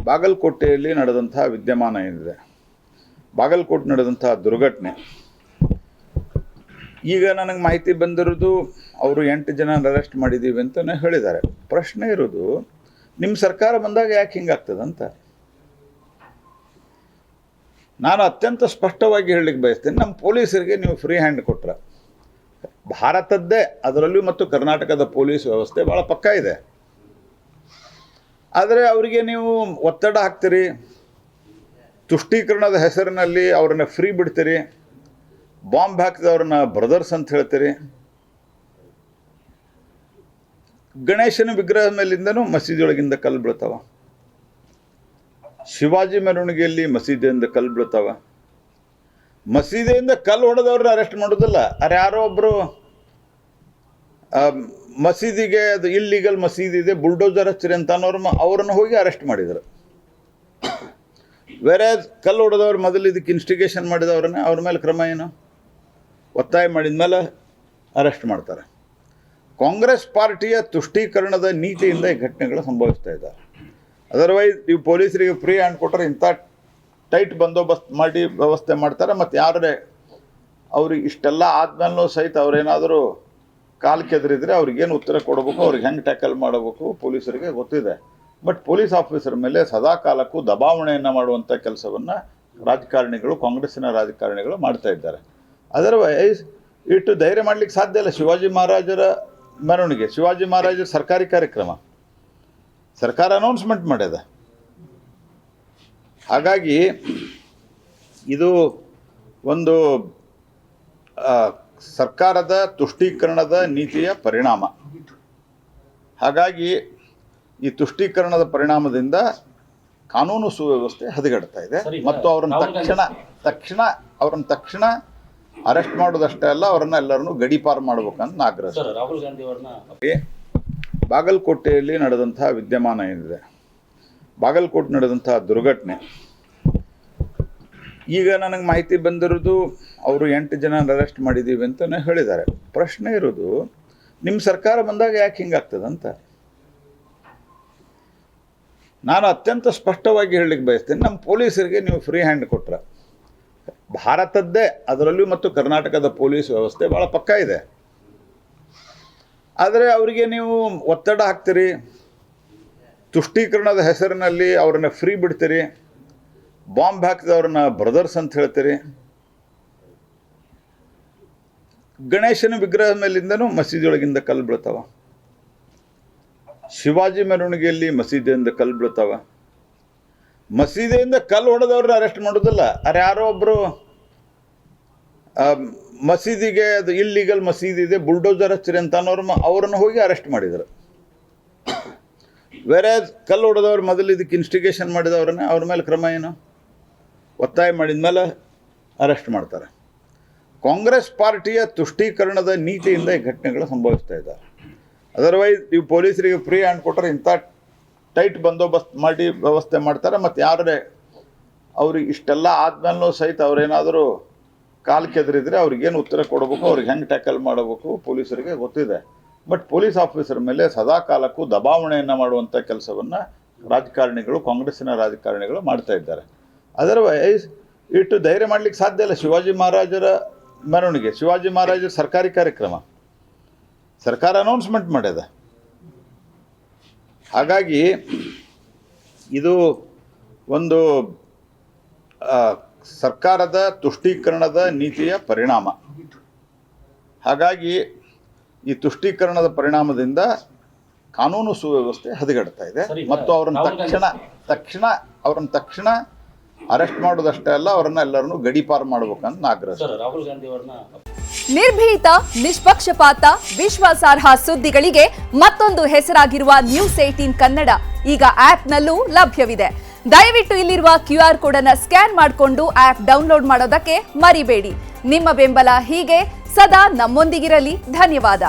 ಬಾಗಲಕೋಟೆಯಲ್ಲಿ ನಡೆದಂಥ ವಿದ್ಯಮಾನ ಏನಿದೆ, ಬಾಗಲಕೋಟೆ ನಡೆದಂಥ ದುರ್ಘಟನೆ, ಈಗ ನನಗೆ ಮಾಹಿತಿ ಬಂದಿರೋದು ಅವರು 8 ಜನ ಅರೆಸ್ಟ್ ಮಾಡಿದ್ದೀವಿ ಅಂತಲೇ ಹೇಳಿದ್ದಾರೆ. ಪ್ರಶ್ನೆ ಇರೋದು, ನಿಮ್ಮ ಸರ್ಕಾರ ಬಂದಾಗ ಯಾಕೆ ಹಿಂಗಾಗ್ತದಂತ ನಾನು ಅತ್ಯಂತ ಸ್ಪಷ್ಟವಾಗಿ ಹೇಳಲಿಕ್ಕೆ ಬಯಸ್ತೇನೆ. ನಮ್ಮ ಪೊಲೀಸರಿಗೆ ನೀವು ಫ್ರೀ ಹ್ಯಾಂಡ್ ಕೊಟ್ರೆ, ಭಾರತದ್ದೇ ಅದರಲ್ಲೂ ಮತ್ತು ಕರ್ನಾಟಕದ ಪೊಲೀಸ್ ವ್ಯವಸ್ಥೆ ಭಾಳ ಪಕ್ಕಾ ಇದೆ. ಆದರೆ ಅವರಿಗೆ ನೀವು ಒತ್ತಡ ಹಾಕ್ತೀರಿ, ತುಷ್ಟೀಕರಣದ ಹೆಸರಿನಲ್ಲಿ ಅವ್ರನ್ನ ಫ್ರೀ ಬಿಡ್ತೀರಿ, ಬಾಂಬ್ ಹಾಕಿದವ್ರನ್ನ ಬ್ರದರ್ಸ್ ಅಂತ ಹೇಳ್ತೀರಿ. ಗಣೇಶನ ವಿಗ್ರಹ ಮೇಲಿಂದನೂ ಮಸೀದಿಯೊಳಗಿಂದ ಕಲ್ಲು ಬೀಳ್ತಾವ, ಶಿವಾಜಿ ಮೆರವಣಿಗೆಯಲ್ಲಿ ಮಸೀದಿಯಿಂದ ಕಲ್ಲು ಬೀಳ್ತಾವ. ಮಸೀದಿಯಿಂದ ಕಲ್ಲು ಹೊಡೆದವ್ರನ್ನ ಅರೆಸ್ಟ್ ಮಾಡೋದಿಲ್ಲ. ಅರೆ ಯಾರೋ ಒಬ್ಬರು ಮಸೀದಿಗೆ ಅದು ಇಲ್ಲೀಗಲ್ ಮಸೀದಿ ಇದೆ, ಬುಲ್ಡೋಜರ್ ಹಚ್ಚಿರಿ ಅಂತ ಅವ್ರನ್ನ ಹೋಗಿ ಅರೆಸ್ಟ್ ಮಾಡಿದರು. ಬೇರೆ ಕಲ್ಲು ಹೊಡೆದವ್ರು ಮೊದಲು ಇದಕ್ಕೆ ಇನ್ಸ್ಟಿಗೇಷನ್ ಮಾಡಿದವ್ರನ್ನ ಅವ್ರ ಮೇಲೆ ಕ್ರಮ ಏನು? ಒತ್ತಾಯ ಮಾಡಿದ ಮೇಲೆ ಅರೆಸ್ಟ್ ಮಾಡ್ತಾರೆ. ಕಾಂಗ್ರೆಸ್ ಪಾರ್ಟಿಯ ತುಷ್ಟೀಕರಣದ ನೀತಿಯಿಂದ ಈ ಘಟನೆಗಳು ಸಂಭವಿಸ್ತಾ ಇದ್ದಾರೆ. ಅದರ್ವೈಸ್ ನೀವು ಪೊಲೀಸರಿಗೆ ಫ್ರೀ ಹ್ಯಾಂಡ್ ಕೊಟ್ಟರೆ ಇಂಥ ಟೈಟ್ ಬಂದೋಬಸ್ತ್ ಮಾಡಿ ವ್ಯವಸ್ಥೆ ಮಾಡ್ತಾರೆ. ಮತ್ತು ಯಾರೇ ಅವ್ರಿಗೆ ಇಷ್ಟೆಲ್ಲ ಆದಮೇಲೂ ಸಹಿತ ಅವ್ರೇನಾದರೂ ಕಾಲು ಕೆದರಿದ್ರೆ ಅವ್ರಿಗೇನು ಉತ್ತರ ಕೊಡಬೇಕು, ಅವ್ರಿಗೆ ಹೆಂಗೆ ಟ್ಯಾಕಲ್ ಮಾಡಬೇಕು ಪೊಲೀಸರಿಗೆ ಗೊತ್ತಿದೆ. ಬಟ್ ಪೊಲೀಸ್ ಆಫೀಸರ್ ಮೇಲೆ ಸದಾ ಕಾಲಕ್ಕೂ ದಬಾವಣೆಯನ್ನು ಮಾಡುವಂಥ ಕೆಲಸವನ್ನು ರಾಜಕಾರಣಿಗಳು, ಕಾಂಗ್ರೆಸ್ಸಿನ ರಾಜಕಾರಣಿಗಳು ಮಾಡ್ತಾ ಇದ್ದಾರೆ. ಅದರ್ವೈಸ್ ಇಟ್ಟು ಧೈರ್ಯ ಮಾಡಲಿಕ್ಕೆ ಸಾಧ್ಯ ಇಲ್ಲ. ಶಿವಾಜಿ ಮಹಾರಾಜರ ಮೆರವಣಿಗೆ, ಶಿವಾಜಿ ಮಹಾರಾಜರ ಸರ್ಕಾರಿ ಕಾರ್ಯಕ್ರಮ ಸರ್ಕಾರ ಅನೌನ್ಸ್ಮೆಂಟ್ ಮಾಡ್ಯದ. ಹಾಗಾಗಿ ಇದು ಒಂದು ಸರ್ಕಾರದ ತುಷ್ಟೀಕರಣದ ನೀತಿಯ ಪರಿಣಾಮ. ಹಾಗಾಗಿ ಈ ತುಷ್ಟೀಕರಣದ ಪರಿಣಾಮದಿಂದ ಕಾನೂನು ಸುವ್ಯವಸ್ಥೆ ಹದಗೆಡ್ತಾ ಇದೆ. ಮತ್ತು ಅವರನ್ನು ತಕ್ಷಣ ಅರೆಸ್ಟ್ ಮಾಡೋದಷ್ಟೇ ಅಲ್ಲ, ಅವರನ್ನೆಲ್ಲರನ್ನು ಗಡೀಪಾರು ಮಾಡ್ಬೇಕಂತ ಆಗ್ರಹಿಸ್ತಾರೆ. ರಾಹುಲ್ ಗಾಂಧಿ ಅವ್ರನ್ನ ಬಾಗಲಕೋಟೆಯಲ್ಲಿ ನಡೆದಂಥ ವಿದ್ಯಮಾನ ಏನಿದೆ, ಬಾಗಲಕೋಟೆ ನಡೆದಂಥ ದುರ್ಘಟನೆ, ಈಗ ನನಗೆ ಮಾಹಿತಿ ಬಂದಿರೋದು ಅವರು 8 ಜನ ಅರೆಸ್ಟ್ ಮಾಡಿದ್ದೀವಿ ಅಂತಲೇ ಹೇಳಿದ್ದಾರೆ. ಪ್ರಶ್ನೆ ಇರೋದು, ನಿಮ್ಮ ಸರ್ಕಾರ ಬಂದಾಗ ಯಾಕೆ ಹಿಂಗಾಗ್ತದಂತ ನಾನು ಅತ್ಯಂತ ಸ್ಪಷ್ಟವಾಗಿ ಹೇಳಲಿಕ್ಕೆ ಬಯಸ್ತೇನೆ. ನಮ್ಮ ಪೊಲೀಸರಿಗೆ ನೀವು ಫ್ರೀ ಹ್ಯಾಂಡ್ ಕೊಟ್ರೆ, ಭಾರತದ್ದೇ ಅದರಲ್ಲೂ ಮತ್ತು ಕರ್ನಾಟಕದ ಪೊಲೀಸ್ ವ್ಯವಸ್ಥೆ ಭಾಳ ಪಕ್ಕಾ ಇದೆ. ಆದರೆ ಅವರಿಗೆ ನೀವು ಒತ್ತಡ ಹಾಕ್ತೀರಿ, ತುಷ್ಟೀಕರಣದ ಹೆಸರಿನಲ್ಲಿ ಅವ್ರನ್ನ ಫ್ರೀ ಬಿಡ್ತೀರಿ, ಬಾಂಬ್ ಹಾಕಿದವ್ರನ್ನ ಬ್ರದರ್ಸ್ ಅಂತ ಹೇಳ್ತೀರಿ. ಗಣೇಶನ ವಿಗ್ರಹ ಮೇಲಿಂದನೂ ಮಸೀದಿಯೊಳಗಿಂದ ಕಲ್ಲು ಬೀಳ್ತಾವ, ಶಿವಾಜಿ ಮೆರವಣಿಗೆಯಲ್ಲಿ ಮಸೀದಿಯಿಂದ ಕಲ್ಲು ಬೀಳ್ತಾವ. ಮಸೀದಿಯಿಂದ ಕಲ್ಲು ಹೊಡೆದವ್ರನ್ನ ಅರೆಸ್ಟ್ ಮಾಡೋದಿಲ್ಲ. ಅರೆ ಯಾರೋ ಒಬ್ಬರು ಮಸೀದಿಗೆ ಅದು ಇಲ್ಲೀಗಲ್ ಮಸೀದಿ ಇದೆ, ಬುಲ್ಡೋಜರ್ ಹಚ್ಚಿರಿ ಅಂತ ಅವ್ರನ್ನ ಹೋಗಿ ಅರೆಸ್ಟ್ ಮಾಡಿದರು. ಬೇರೆ ಕಲ್ಲು ಹೊಡೆದವ್ರು ಮೊದಲು ಇದಕ್ಕೆ ಇನ್ಸ್ಟಿಗೇಷನ್ ಮಾಡಿದವ್ರನ್ನ ಅವ್ರ ಮೇಲೆ ಕ್ರಮ ಏನು? ಒತ್ತಾಯ ಮಾಡಿದ ಮೇಲೆ ಅರೆಸ್ಟ್ ಮಾಡ್ತಾರೆ. ಕಾಂಗ್ರೆಸ್ ಪಾರ್ಟಿಯ ತುಷ್ಟೀಕರಣದ ನೀತಿಯಿಂದ ಈ ಘಟನೆಗಳು ಸಂಭವಿಸ್ತಾ ಇದ್ದಾರೆ. ಅದರ್ವೈಸ್ ನೀವು ಪೊಲೀಸರಿಗೆ ಫ್ರೀ ಹ್ಯಾಂಡ್ ಕೊಟ್ಟರೆ ಇಂಥ ಟೈಟ್ ಬಂದೋಬಸ್ತ್ ಮಾಡಿ ವ್ಯವಸ್ಥೆ ಮಾಡ್ತಾರೆ. ಮತ್ತು ಯಾರೇ ಅವ್ರಿಗೆ ಇಷ್ಟೆಲ್ಲ ಆದಮೇಲೂ ಸಹಿತ ಅವ್ರೇನಾದರೂ ಕಾಲು ಕೆದರಿದ್ರೆ ಅವ್ರಿಗೇನು ಉತ್ತರ ಕೊಡಬೇಕು, ಅವ್ರಿಗೆ ಹೆಂಗೆ ಟ್ಯಾಕಲ್ ಮಾಡಬೇಕು ಪೊಲೀಸರಿಗೆ ಗೊತ್ತಿದೆ. ಬಟ್ ಪೊಲೀಸ್ ಆಫೀಸರ್ ಮೇಲೆ ಸದಾ ಕಾಲಕ್ಕೂ ದಬಾವಣೆಯನ್ನು ಮಾಡುವಂಥ ಕೆಲಸವನ್ನು ರಾಜಕಾರಣಿಗಳು, ಕಾಂಗ್ರೆಸ್ಸಿನ ರಾಜಕಾರಣಿಗಳು ಮಾಡ್ತಾ ಇದ್ದಾರೆ. ಅದರ್ವೈಸ್ ಇಟ್ಟು ಧೈರ್ಯ ಮಾಡಲಿಕ್ಕೆ ಸಾಧ್ಯ ಇಲ್ಲ. ಶಿವಾಜಿ ಮಹಾರಾಜರ ಮೆರವಣಿಗೆ, ಶಿವಾಜಿ ಮಹಾರಾಜರ ಸರ್ಕಾರಿ ಕಾರ್ಯಕ್ರಮ ಸರ್ಕಾರ ಅನೌನ್ಸ್ಮೆಂಟ್ ಮಾಡ್ಯದ. ಹಾಗಾಗಿ ಇದು ಒಂದು ಸರ್ಕಾರದ ತುಷ್ಟೀಕರಣದ ನೀತಿಯ ಪರಿಣಾಮ. ಹಾಗಾಗಿ ಈ ತುಷ್ಟೀಕರಣದ ಪರಿಣಾಮದಿಂದ ಕಾನೂನು ಸುವ್ಯವಸ್ಥೆ ಹದಗೆಡ್ತಾ ಇದೆ. ಮತ್ತು ಅವ್ರನ್ನ ತಕ್ಷಣ ಅರೆಸ್ಟ್ ಮಾಡೋದಷ್ಟೇ ಅಲ್ಲ, ಅವರನ್ನೆಲ್ಲರನ್ನು ಗಡೀಪಾರು ಮಾಡ್ಬೇಕಂತ ಆಗ್ರಹಿಸ್ತಾರೆ. ರಾಹುಲ್ ಗಾಂಧಿ ಅವ್ರನ್ನ ನಿರ್ಭೀತ, ನಿಷ್ಪಕ್ಷಪಾತ, ವಿಶ್ವಾಸಾರ್ಹ ಸುದ್ದಿಗಳಿಗೆ ಮತ್ತೊಂದು ಹೆಸರಾಗಿರುವ ನ್ಯೂಸ್ 18 ಕನ್ನಡ ಈಗ ಆಪ್ನಲ್ಲೂ ಲಭ್ಯವಿದೆ. ದಯವಿಟ್ಟು ಇಲ್ಲಿರುವ QR ಕೋಡ್ ಅನ್ನು ಸ್ಕ್ಯಾನ್ ಮಾಡಿಕೊಂಡು ಆಪ್ ಡೌನ್ಲೋಡ್ ಮಾಡೋದಕ್ಕೆ ಮರಿಬೇಡಿ. ನಿಮ್ಮ ಬೆಂಬಲ ಹೀಗೆ ಸದಾ ನಮ್ಮೊಂದಿಗಿರಲಿ. ಧನ್ಯವಾದ.